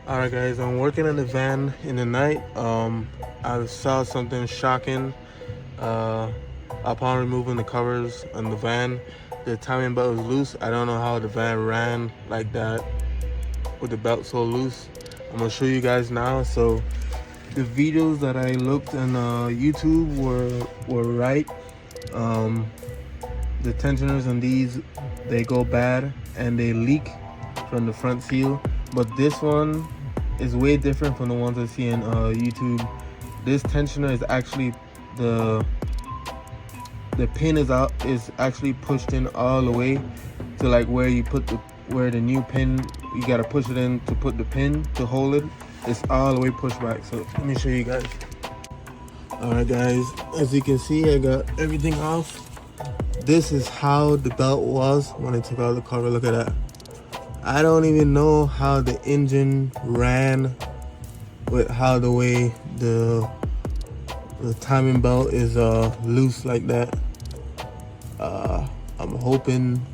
Alright guys, I'm working in the van in the night. I saw something shocking. Uh, Upon removing the covers on the van, the timing belt was loose. I don't know how the van ran like that with the belt so loose. I'm gonna show you guys now. So the videos that I looked on YouTube were right. Um, the tensioners on these, they go bad and they leak from the front seal, but this one is way different from the ones I see on YouTube. This tensioner is actually the the pin is actually pushed in all the way to like where you put the new pin. You gotta push it in to put the pin to hold it. It's all the way pushed back. So let me show you guys. Alright guys, as you can see, I got everything off. This is how the belt was when I took out the cover. Look at that. I don't even know how the engine ran with how the way the timing belt is loose like that. I'm hoping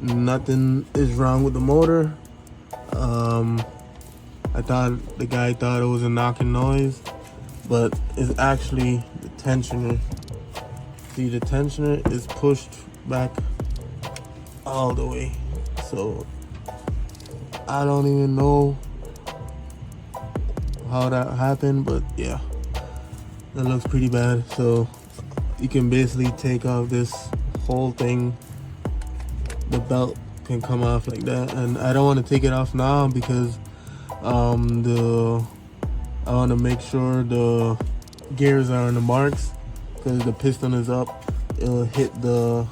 nothing is wrong with the motor. I thought the guy thought it was a knocking noise, but it's actually the tensioner. See, the tensioner is pushed back all the way, so I don't even know how that happened, but yeah, that looks pretty bad. So you can basically take off this whole thing. The belt can come off like that, and I don't want to take it off now because I want to make sure the gears are on the marks, because the piston is up. It'll hit the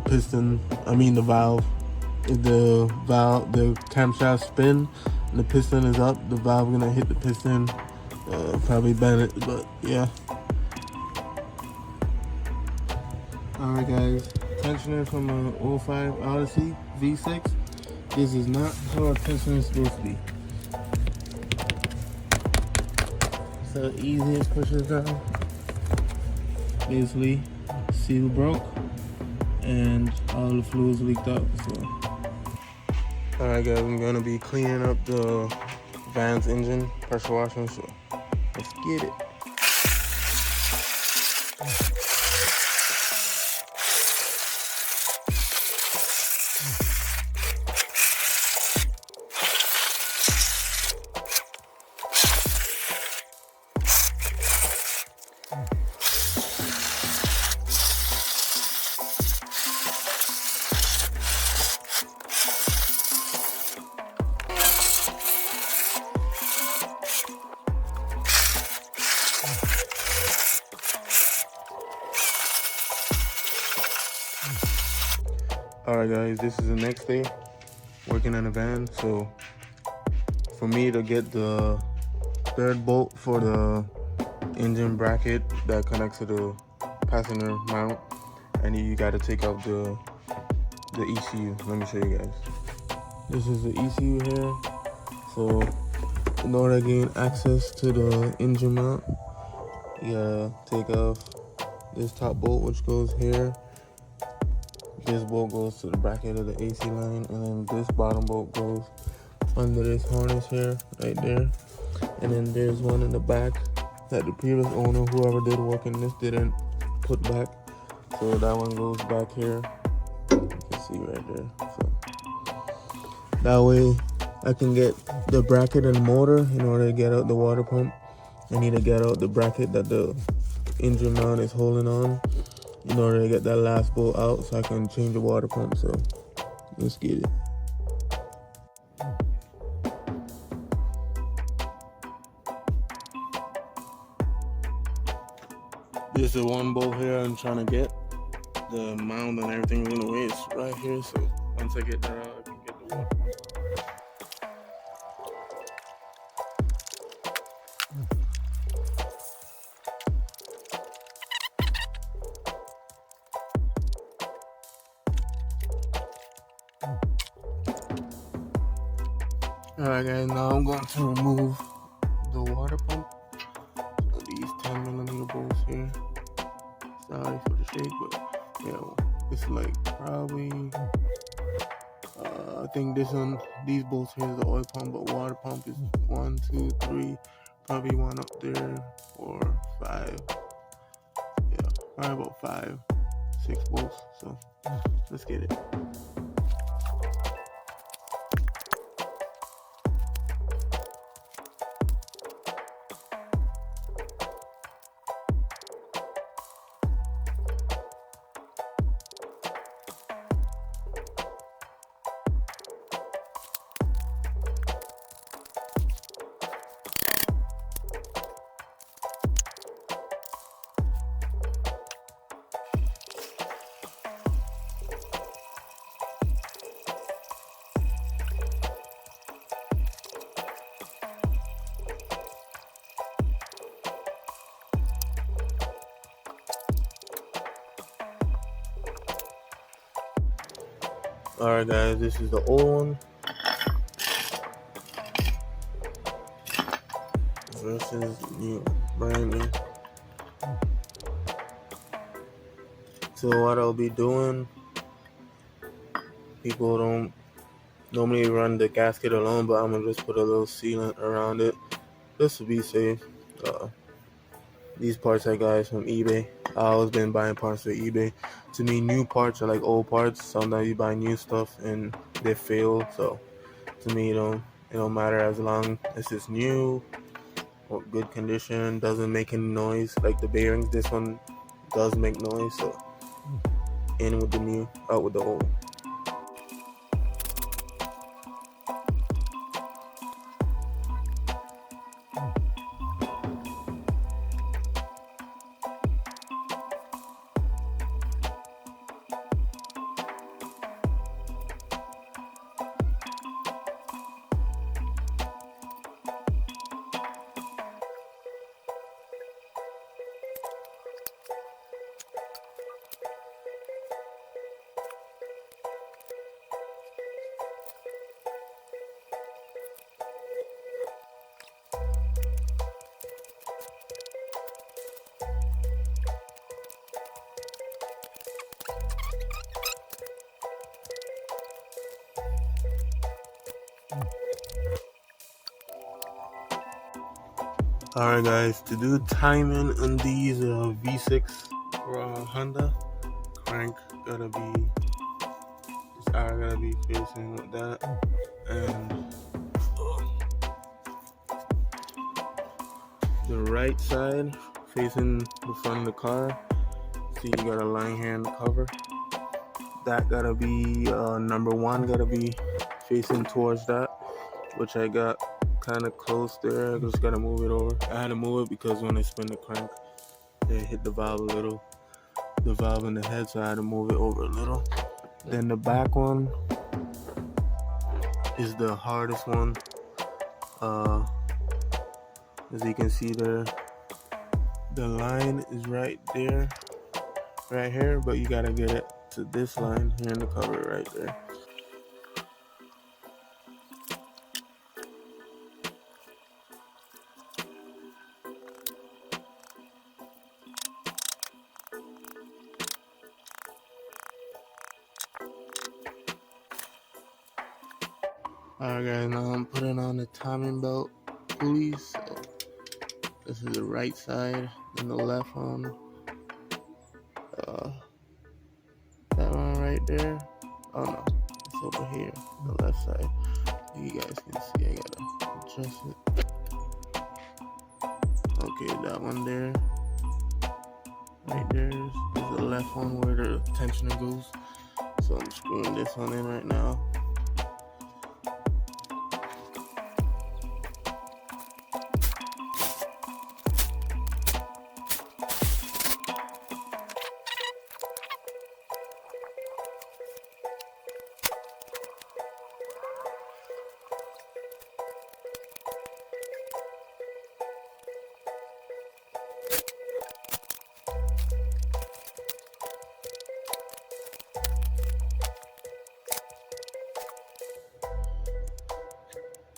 piston, I mean the valve. If the camshaft spin and the piston is up, the valve gonna hit the piston, probably bend it, but yeah. Alright guys, tensioner from a 05 Odyssey V6. This is not how a tensioner is supposed to be. So easy as pushes down. Basically, seal broke and all the fluids leaked out. So, alright guys, I'm gonna be cleaning up the van's engine, pressure washing. So let's get it. Alright guys, this is the next day working on the van. So for me to get the third bolt for the engine bracket that connects to the passenger mount, and you got to take out the ECU. Let me show you guys. This is the ECU here. So in order to gain access to the engine mount, you gotta take off this top bolt, which goes here. This bolt goes to the bracket of the AC line, and then this bottom bolt goes under this harness here, right there. And then there's one in the back that the previous owner, whoever did work in this, didn't put back. So that one goes back here. You can see right there. So that way I can get the bracket and motor. In order to get out the water pump, I need to get out the bracket that the engine mount is holding on, in order to get that last bolt out so I can change the water pump. So let's get it. This is one bolt here I'm trying to get. The mount and everything in the way is right here. So once I get that out, I can get the water pump. Alright guys, now I'm going to remove the water pump. So these 10mm bolts here. Sorry for the shake, but yeah, it's like probably I think this one, these bolts here is the oil pump, but water pump is 1, 2, 3, probably one up there, 4, 5. Yeah, probably about 5, 6 bolts. So let's get it. Alright guys, this is the old one. This is new, brand new. So what I'll be doing, people don't normally run the gasket alone, but I'm gonna just put a little sealant around it just to be safe. These parts I got from eBay. I always been buying parts from eBay. To me, new parts are like old parts. Sometimes you buy new stuff and they fail. So to me, it don't matter as long as it's new or good condition, doesn't make any noise. Like the bearings, this one does make noise. So in with the new, out with the old. Alright guys, to do timing on these V6 or Honda, crank gotta be, this hour gotta be facing with that, and the right side facing the front of the car. See, you got a line here in the cover. That gotta be number 1 gotta be facing towards that, which I got kind of close there. I just gotta move it over. I had to move it because when I spin the crank, it hit the valve a little, the valve in the head, so I had to move it over a little. Then the back one is the hardest one. As you can see there, the line is right there, right here, but you gotta get it to this line here in the cover right there. Alright guys, now I'm putting on the timing belt pulleys. So this is the right side, and the left one. That one right there. Oh no, it's over here, the left side. You guys can see I gotta adjust it. Okay, that one there. Right there is the left one where the tensioner goes. So I'm screwing this one in right now.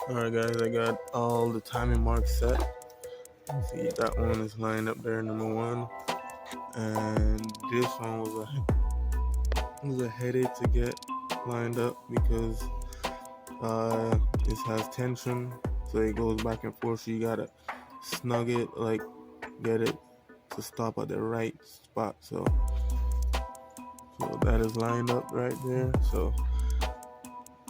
Alright guys, I got all the timing marks set. See, that one is lined up there, number 1. And this one was a headache to get lined up because It has tension, so it goes back and forth. So you gotta snug it, like get it to stop at the right spot. So that is lined up right there. So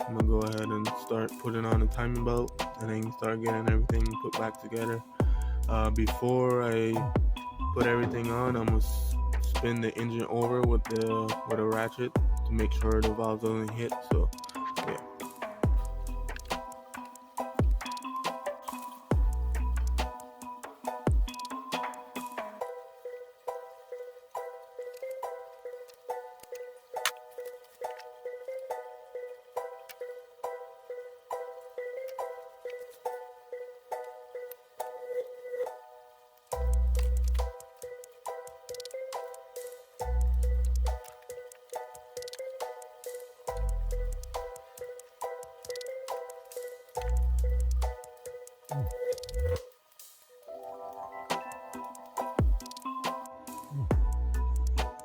I'm gonna go ahead and start putting on the timing belt, and then start getting everything put back together. Before I put everything on, I'm gonna spin the engine over with a ratchet to make sure the valve doesn't hit. So yeah.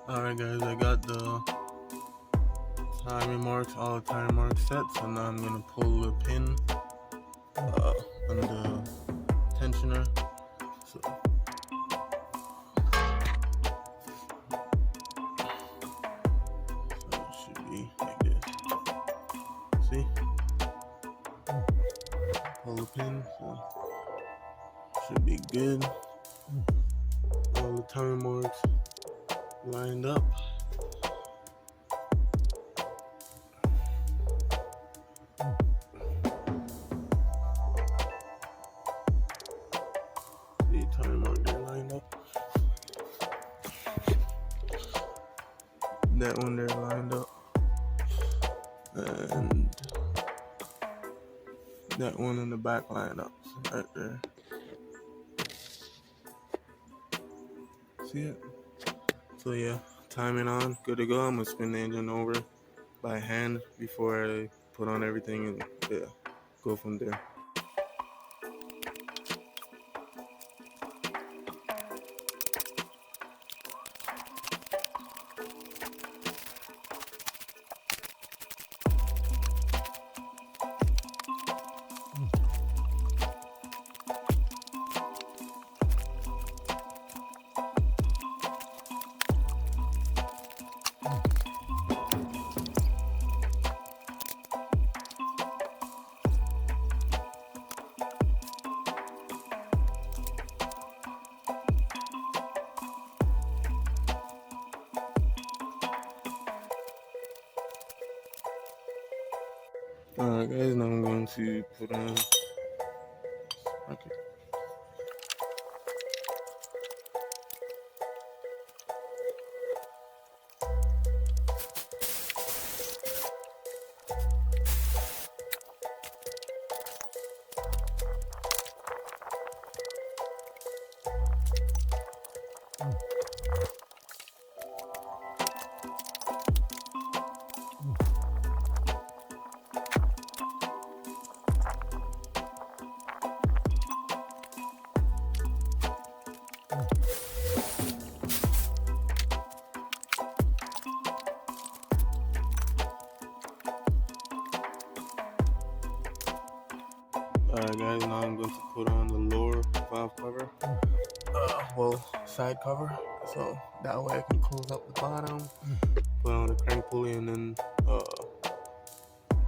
Alright guys, I got the timing marks, all the time marks set, so now I'm gonna pull the pin on the tensioner. So it should be like this. See? Pull the pin, so should be good. All the timing marks lined up. The timing mark there lined up. That one there lined up. And that one in the back lined up. So right there. See it? So yeah, timing on, good to go. I'm gonna spin the engine over by hand before I put on everything, and yeah, go from there. Alright guys, now I'm going to put on sprocket. Alright guys, now I'm going to put on the lower valve cover, side cover, so that way I can close up the bottom, put on the crank pulley, and then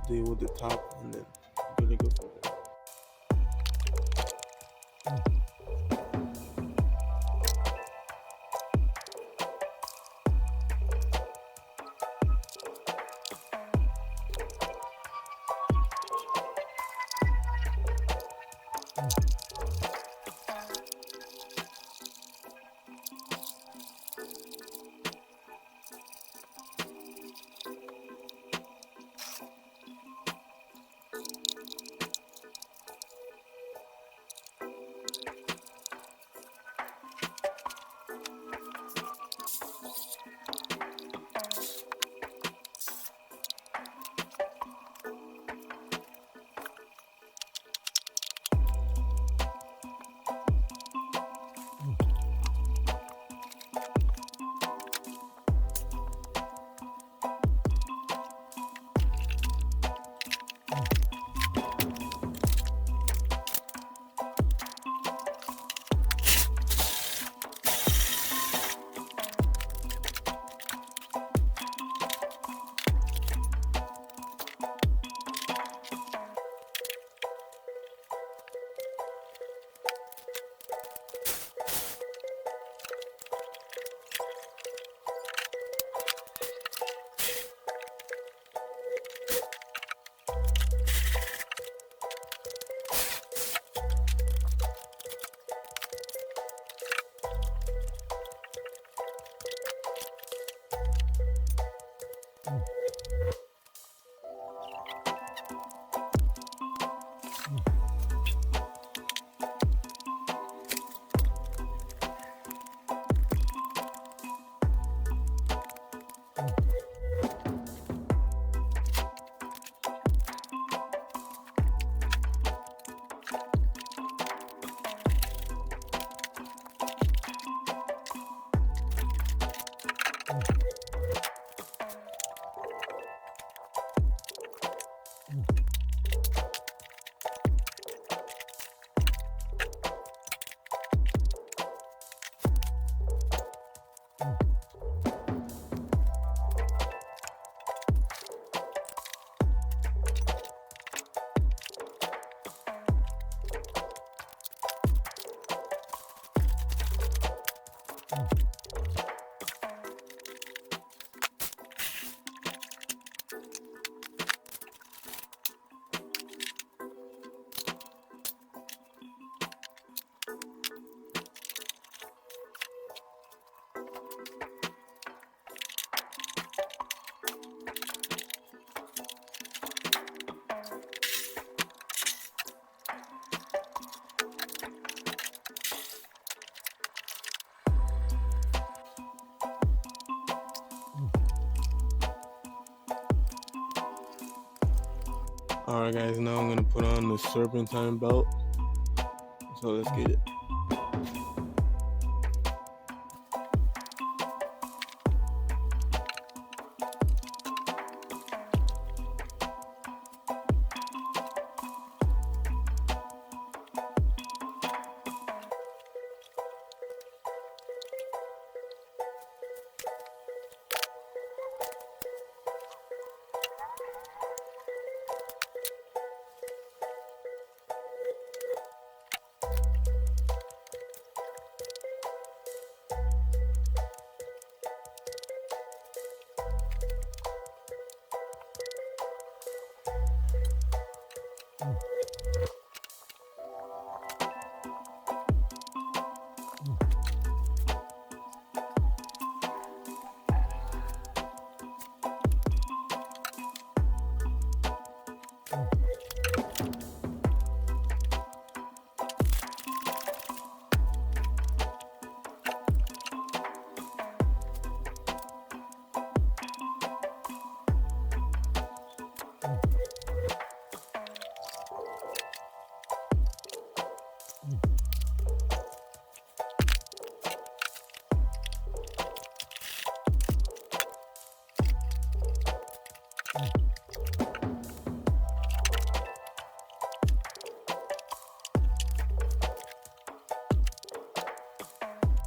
deal with the top, and then good to go from there. Alright guys, now I'm gonna put on the serpentine belt. So let's get it.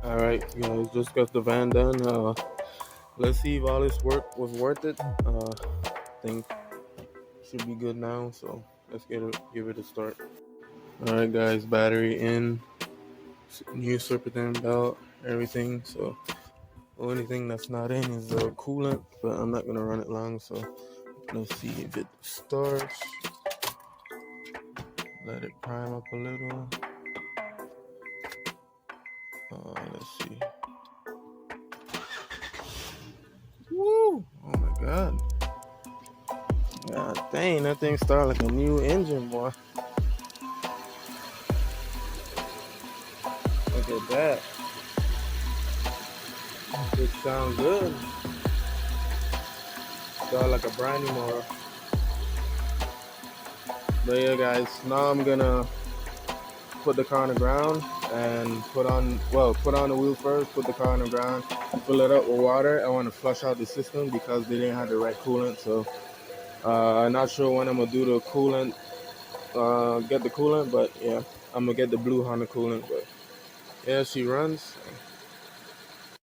Alright guys, just got the van done. Let's see if all this work was worth it. I think should be good now, so let's give it a start. Alright guys, battery in, new serpentine belt, everything. So the only thing that's not in is the coolant, but I'm not gonna run it long, so let's see if it starts. Let it prime up a little. Let's see. Woo! Oh my god. God dang, that thing started like a new engine, boy. Look at that. It sounds good. Sound like a brand new motor. But yeah guys, now I'm gonna put the car on the ground and put on the wheel first, put the car on the ground, fill it up with water. I want to flush out the system because they didn't have the right coolant. So I'm not sure when I'm gonna do the coolant, get the coolant, but yeah, I'm gonna get the blue Honda coolant. But yeah, she runs.